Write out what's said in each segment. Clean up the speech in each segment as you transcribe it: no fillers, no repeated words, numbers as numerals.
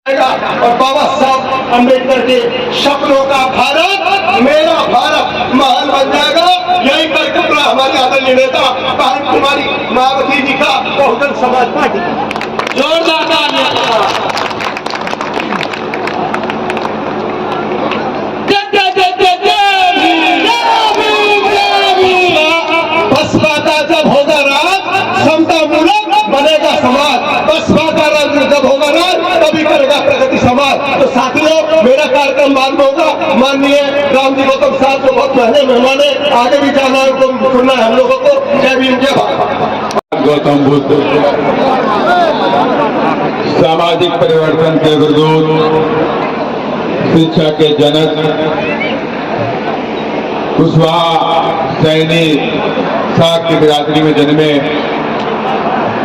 और बाबा साहब अम्बेडकर के सपनों का भारत मेरा भारत महान बन जाएगा। यही परिकल्पना हमारी आदरणीय नेता भारत कुमारी मायावती जी का बहुजन समाज पार्टी जोरदार तालियां। बसपा का जब होगा राज समता मूलक बनेगा समाज, बसपा का राज जब होगा राज तभी करेगा प्रगति समाज। तो साथियों, मेरा कार्यक्रम बाद में होगा। माननीय राम जी गौतम साहब को बहुत पहले मेहमान है, आगे भी जाना है, उनको सुनना है हम लोगों को। जय भीम जय भारत। गौतम बुद्ध सामाजिक परिवर्तन के अग्रदूत, शिक्षा के जनक, कुशवाहा सैनिक साग की बिरादरी में जन्मे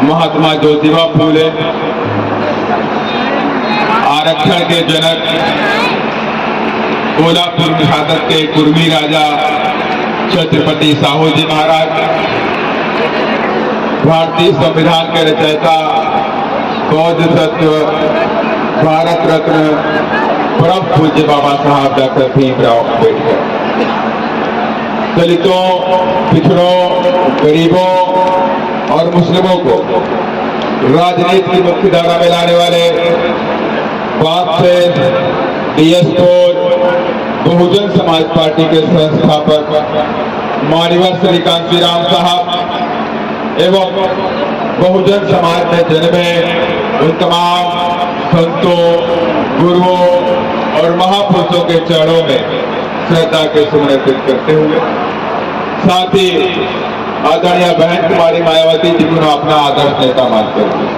महात्मा ज्योतिबा फूले, आरक्षण के जनक, कोल्हापुर शहादत के कुर्मी राजा छत्रपति साहू जी महाराज, भारतीय संविधान के रचयिता, बौद्ध तत्व, भारत रत्न परम पूज्य बाबा साहब डॉक्टर भीमराव अम्बेडकर, दलितों, पिछड़ों, गरीबों और मुस्लिमों को राजनीति की मुख्य धारा में लाने वाले बाप से डीएस4 बहुजन समाज पार्टी के संस्थापक मान्यवर श्री कांशीराम साहब एवं बहुजन समाज में जन्मे उन तमाम संतों, गुरुओं और महापुरुषों के चरणों में श्रद्धा के सुमन अर्पित करते हुए, साथ ही आदरणीय बहन कुमारी मायावती जी को अपना आदर्श नेता मानते हुए,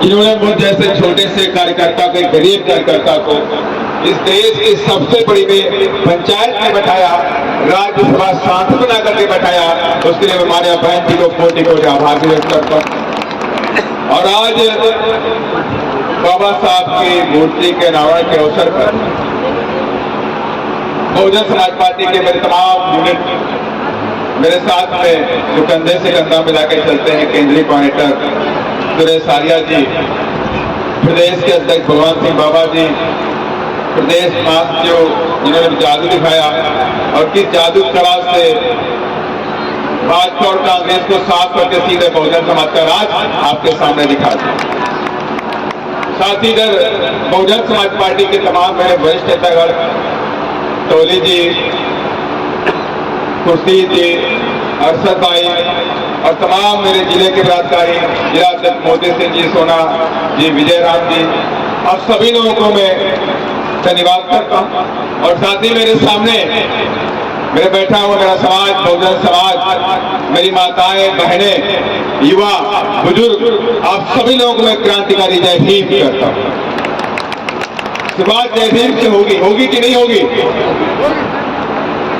जिन्होंने मुझ जैसे छोटे से कार्यकर्ता को, गरीब कार्यकर्ता को इस देश की सबसे बड़ी पंचायत में बैठाया, राज्यसभा सांसद बना करके बैठाया, उसके लिए हमारे बहन जी को कोटि कोटि आभार व्यक्त करता हूं। और आज बाबा साहब की मूर्ति के अनावरण के अवसर पर बहुजन समाज पार्टी के मेरे तमाम यूनिट मेरे साथ में जो कंधे से कंधा मिला के चलते हैं, केंद्रीय कोऑर्डिनेटर सुरेश आर्या जी, प्रदेश के अध्यक्ष भगवान सिंह बाबा जी, प्रदेश मास जो जिन्होंने जादू दिखाया और किस जादू कला से भाजपा और कांग्रेस को साफ करके सीधे बहुजन समाज का राज आपके सामने दिखा दिया। साथ ही इधर बहुजन समाज पार्टी के तमाम मेरे वरिष्ठ नेतागण, टोली जी, कुर्सी जी, अरशद भाई और तमाम मेरे जिले के पदाधिकारी, जिला अध्यक्ष मोदी सिंह जी, सोना जी, विजय राम जी, और सभी लोगों को मैं धन्यवाद करता हूं। और साथ ही मेरे सामने मेरे बैठा हुआ मेरा समाज, बहुजन समाज, मेरी माताएं, बहनें, युवा, बुजुर्ग, आप सभी लोगों को मैं क्रांतिकारी जय भीम करता हूं। शुरुआत जय भीम से होगी कि नहीं होगी?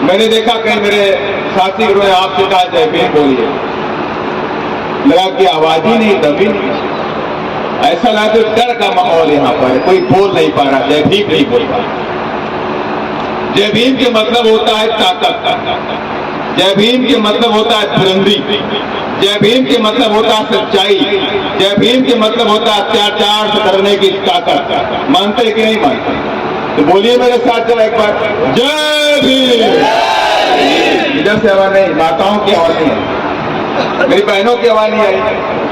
मैंने देखा कहीं मेरे साथी उन्होंने आपसे कहा जय भीम बोलिए, लगा कि आवाज ही नहीं, दबी नहीं, ऐसा लगा तो डर का माहौल यहाँ पर, कोई बोल नहीं पा रहा, जय भीम नहीं बोल पा। जय भीम के मतलब होता है ताकत, जय भीम के मतलब होता है बुलंदी, जय भीम के मतलब होता है सच्चाई, जय भीम के मतलब होता है अत्याचार से करने की ताकत। मानते कि नहीं मानते? तो बोलिए मेरे साथ जरा एक बार, जय भीम। इधर से आवाज नहीं, माताओं की आवाज नहीं आई, मेरी बहनों की आवाज नहीं आई।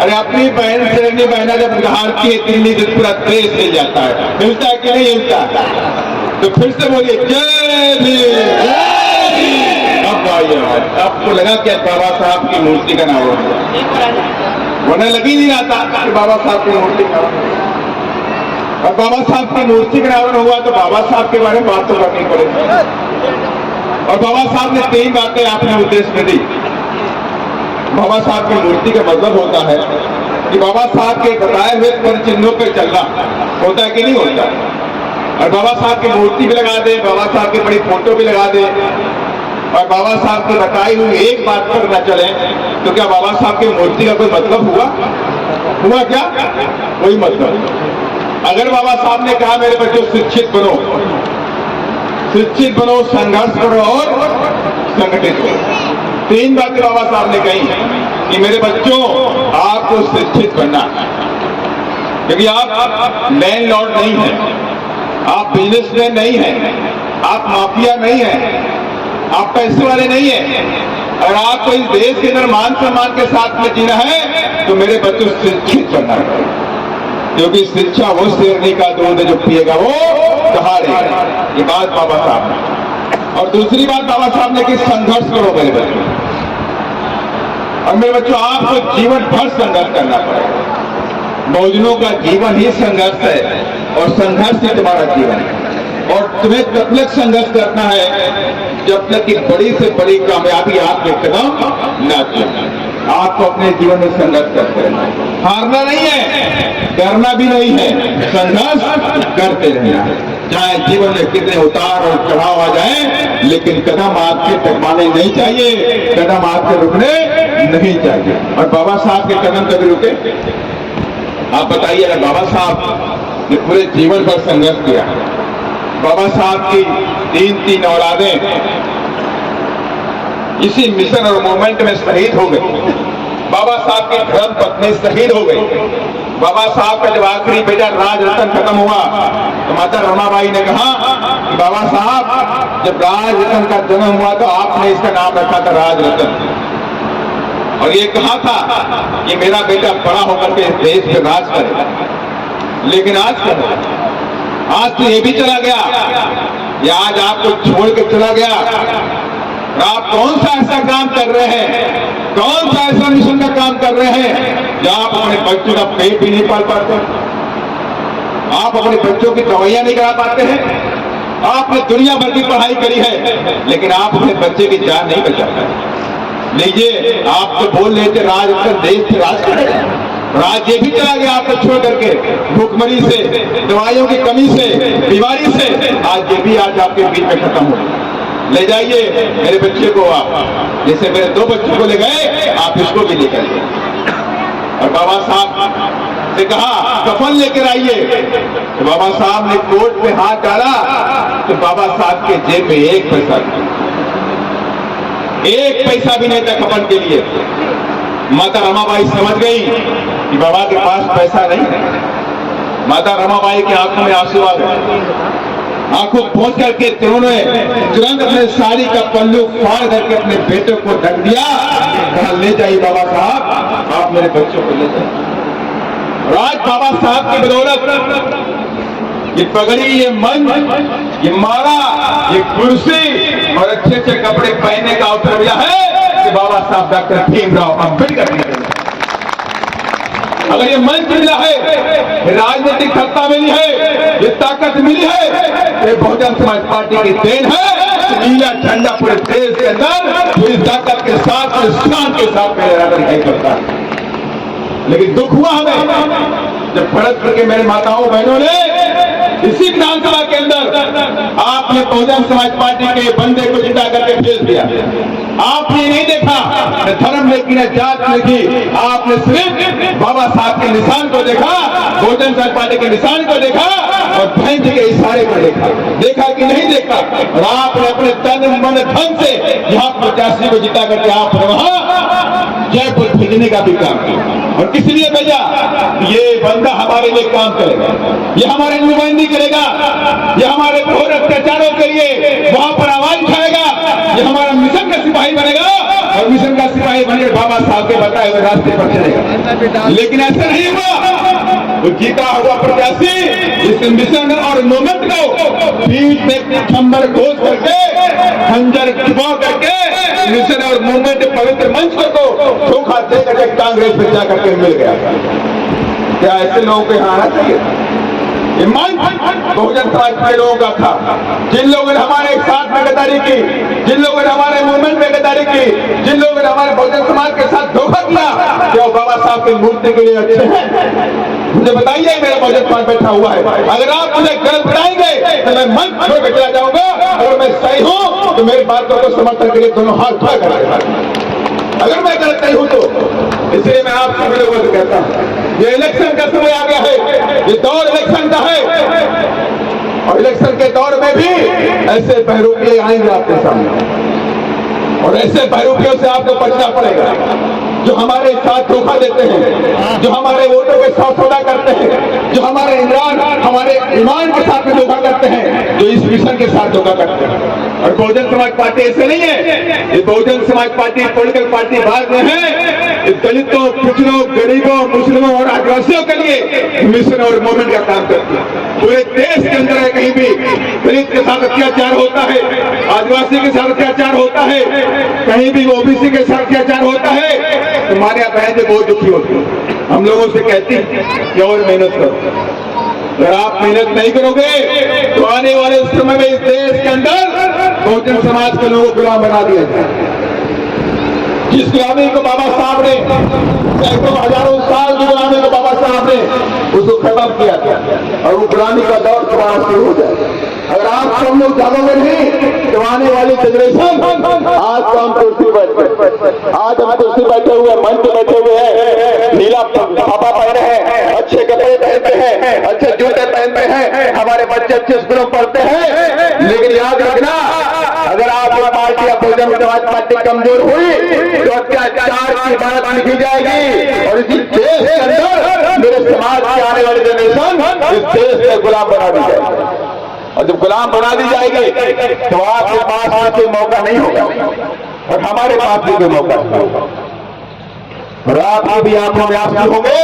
अरे अपनी बहन से बहना जब हारती है दिल्ली तो पूरा देश हिल जाता है, हिलता है कि नहीं हिलता? तो फिर से बोलिए जय भीम। अब आई आवाज, आपको लगा क्या बाबा साहब की मूर्ति का नाम वरना लगी नहीं आता कि बाबा साहब की मूर्ति का, और बाबा साहब की मूर्ति का अनावरण हुआ तो बाबा साहब के बारे में बात तो करनी पड़ेगी। और बाबा साहब ने 3 बातें आपने उद्देश्य में दी। बाबा साहब की मूर्ति का मतलब होता है कि बाबा साहब के बताए हुए पद चिन्हों पर चलना, होता है कि नहीं होता? और बाबा साहब की मूर्ति भी लगा दे, बाबा साहब की बड़ी फोटो भी लगा दे, और बाबा साहब की बताई हुई एक बात पर न चले, तो क्या बाबा साहब की मूर्ति का कोई मतलब हुआ क्या? कोई मतलब। अगर बाबा साहब ने कहा मेरे बच्चों शिक्षित बनो, संघर्ष करो और संगठित करो, 3 बातें बाबा साहब ने कही कि मेरे बच्चों आपको शिक्षित बनना, क्योंकि आप लैंडलॉर्ड नहीं हैं, आप बिजनेसमैन नहीं हैं, आप माफिया नहीं हैं, आप पैसे वाले नहीं हैं। अगर आपको इस देश के अंदर मान सम्मान के साथ में जीना है तो मेरे बच्चों से शिक्षित बनना है, क्योंकि शिक्षा वो शेरनी का दूध है जो पिएगा वो दहाड़ेगा। ये बात बाबा साहब ने। और दूसरी बात बाबा साहब ने कि संघर्ष करो मेरे बच्चों। और मेरे बच्चों, आपको जीवन भर संघर्ष करना पड़ेगा। बहुजनों का जीवन ही संघर्ष है और संघर्ष ही तुम्हारा जीवन है। और तुम्हें तब तक संघर्ष करना है जब तक कि बड़ी से बड़ी कामयाबी आपके कदम न चले। आपको अपने जीवन में संघर्ष करते रहना है, हारना नहीं है, डरना भी नहीं है, संघर्ष करते रहना है। चाहे जीवन में कितने उतार और चढ़ाव आ जाए, लेकिन कदम आपके टकराने नहीं चाहिए, कदम आपके रुकने नहीं चाहिए। और बाबा साहब के कदम कभी रुके? आप बताइए, अगर बाबा साहब ने पूरे जीवन भर संघर्ष किया, बाबा साहब की 3 औलादें इसी मिशन और मूवमेंट में शहीद हो गई, बाबा साहब की धर्म पत्नी शहीद हो गई, बाबा साहब का जब आखिरी बेटा राज रतन खत्म हुआ तो माता रमाबाई ने कहा कि बाबा साहब, जब राज रतन का जन्म हुआ तो आपने इसका नाम रखा था राज रतन, और ये कहा था कि मेरा बेटा बड़ा होकर के देश पे राज करेगा। लेकिन आज क्या, आज तो ये भी चला गया, या आज आपको छोड़ के चला गया। और आप कौन सा ऐसा काम कर रहे हैं, कौन सा ऐसा मिशन का काम कर रहे हैं जो आप अपने बच्चों का पेट भी नहीं पाल पाते, आप अपने बच्चों की दवाइयां नहीं करा पाते हैं, आपने दुनिया भर की पढ़ाई करी है लेकिन आप अपने बच्चे की जान नहीं बचा पाए। लीजिए, आप तो बोल रहे थे राज देश से राज करेगा, राज ये भी चला गया आपको छोड़ करके, भूखमरी से, दवाइयों की कमी से, बीमारी से, आज ये भी आज आपके बीच में खत्म हो। ले जाइए मेरे बच्चे को, आप जैसे मेरे 2 बच्चों को ले गए, आप इसको भी लेकर आइए। और बाबा साहब से कहा कफन लेकर आइए, तो बाबा साहब ने कोर्ट में हाथ डाला तो बाबा साहब के जेब में 1 पैसा नहीं, 1 पैसा भी नहीं था कफन के लिए। माता रमाबाई समझ गई कि बाबा के पास पैसा नहीं है। माता रमाबाई की आंखों में आंसू आ गए, आंखों पहुंच करके उन्होंने तुरंत अपने साड़ी का पल्लू फाड़ करके अपने बेटे को ढक दिया, कहा ले जाइए बाबा साहब, आप मेरे बच्चों को ले जाइए। और आज बाबा साहब की बदौलत ये पगड़ी, ये मंच, ये माला, ये कुर्सी और अच्छे अच्छे कपड़े पहनने का अवसर मिला है कि बाबा साहब डॉक्टर भीमराव अम्बेडकर ने। अगर ये मंच मिला है, राजनीतिक सत्ता मिली है, ये ताकत मिली है, ये बहुजन समाज पार्टी की देन है। नीला झंडा पूरे देश के अंदर पूरी ताकत के साथ, शान के साथ दिखाई पड़ता है। लेकिन दुख हुआ हमें जब भरतपुर के मेरे माताओं बहनों ने इसी विधानसभा के अंदर आपने बहुजन समाज पार्टी के बंदे को जिता करके भेज दिया। आपने नहीं देखा न धर्म देखी न जात देखी, आपने सिर्फ बाबा साहब के निशान को देखा, बहुजन समाज पार्टी के निशान को देखा और बहन जी के इशारे को देखा। देखा कि नहीं देखा? और आपने अपने तन मन धन से यहाँ प्रत्याशी को जिता करके आपने वहां जयपुर भेजने का भी काम किया। और किस लिए भेजा? ये बंदा हमारे लिए काम करेगा, ये हमारे नुमाइंदगी करेगा, ये हमारे घोर अत्याचारों के लिए वहां पर आवाज उठाएगा, ये हमारा मिशन का सिपाही बनेगा और मिशन का सिपाही बनकर बाबा साहब के बताए हुए रास्ते पर चलेगा। लेकिन ऐसा नहीं हुआ। वो जीता हुआ प्रत्याशी इस मिशन और मूवमेंट को बीच में खंबर घोष करके, खंजर छुपा करके मिशन और मूवमेंट पवित्र मंच को धोखा देकर कांग्रेस में जाकर के मिल गया। क्या ऐसे लोगों को यहाँ आना चाहिए? ये मंच बहुजन समाज के लोगों का था, जिन लोगों ने हमारे साथ में गद्दारी की, जिन लोगों ने हमारे मूवमेंट में गद्दारी की, जिन लोगों ने हमारे बहुजन समाज के साथ धोखा किया। क्या वो बाबा साहब की मूर्ति के लिए अच्छे हैं? मुझे बताइए, मेरा बहुजन समाज बैठा हुआ है, अगर आप मुझे गलत बताएंगे तो मैं मंच छोड़ कर चला जाऊंगा। अगर मैं सही हूं तो मेरी बातों को समर्थन के लिए दोनों हाथ खड़ा करेंगे। अगर मैं गलत नहीं हूं तो इसलिए मैं आप सभी लोगों से कहता हूं, ये इलेक्शन का समय आ गया है, ये दौर इलेक्शन का है और इलेक्शन के दौर में भी ऐसे बहरूपिये आएंगे आपके सामने और ऐसे बहरूपियों से आपको बचना पड़ेगा। जो हमारे साथ धोखा देते हैं, जो हमारे वोटों के साथ सौदा करते हैं, जो हमारे इमरान हमारे ईमान के साथ में धोखा करते हैं, जो इस मिशन के साथ धोखा करते हैं। और बहुजन समाज पार्टी ऐसे नहीं है। ये Bahujan Samaj party political party Bharat में है। दलितों, पिछड़ों, गरीबों, मुस्लिमों और आदिवासियों के लिए मिशन और मूवमेंट का काम करती है। पूरे देश के अंदर है कहीं भी दलित के साथ अत्याचार होता है, आदिवासी के साथ अत्याचार होता है, कहीं भी ओबीसी के साथ अत्याचार होता है, तो हमारे बहनें बहुत दुखी होती है। हम लोगों से कहती कि और मेहनत करो। अगर आप मेहनत नहीं करोगे तो आने वाले समय में इस देश के अंदर बहुजन समाज के लोगों को गुलाम बना दिया जाए। जिस गुलामी को बाबा साहब ने सैकड़ों हजारों साल की गुलामी को बाबा साहब ने उसको खत्म किया और वो गुलामी का दौर दोबारा शुरू हो जाए। अगर आप सब लोग जागोगे नहीं तो आने वाली जनरेशन, आज तो हम कुर्सी बैठे, आज हम कुर्सी बैठे हुए मंच पे बैठे हुए हैं, नीला पापा पहने हैं, अच्छे कपड़े पहनते हैं, अच्छे जूते पहनते हैं, हमारे बच्चे अच्छे स्कूलों में पढ़ते हैं। लेकिन याद रखना, अगर आपकी पार्टी बहुजन समाज पार्टी कमजोर हुई तो अत्याचार की बात लिखी जाएगी और इसी देश के अंदर मेरे समाज की आने वाली जनरेशन इस देश में गुलाम बना दी जाएगी। और जब गुलाम बना दी जाएगी तो आपके पास में कोई मौका नहीं होगा और हमारे पास भी कोई मौका नहीं होगा। और आपकी भी आंखों में आंसू होंगे,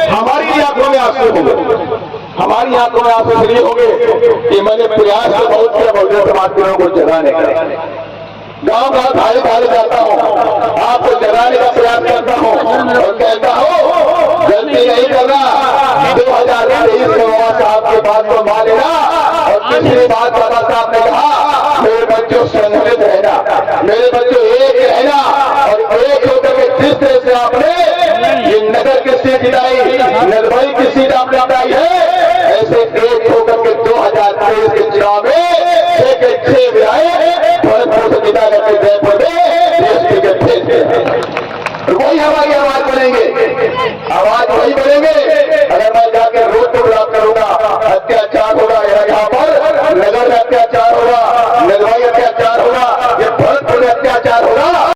हमारी भी आंखों में आंसू होंगे। हमारी आंखों में आंसू इसलिए होंगे कि मैंने प्रयास तो बहुत किया बहुजन समाज के लोगों को जगाने का, गांव गांव भाई भाई जाता हूँ, आपको जगाने का प्रयास करता हूँ और कहता हूँ गलती नहीं करना। 2023 में बाबा साहब की बात को मान लेना। और तीसरी बात बाबा साहब ने कहा, मेरे बच्चों संगठित रहना, मेरे बच्चों एक रहना और एक होकर के जिस तरह से आपने ये नगर की सीट जिताई, नरभई की सीट आपने जिताई है, ऐसे एक होकर के 2023 के चुनाव में 6 विधायक भरतपुर से जिता करके जयपुर में देश के गठे वही हमारी आवाज बनेंगे। आवाज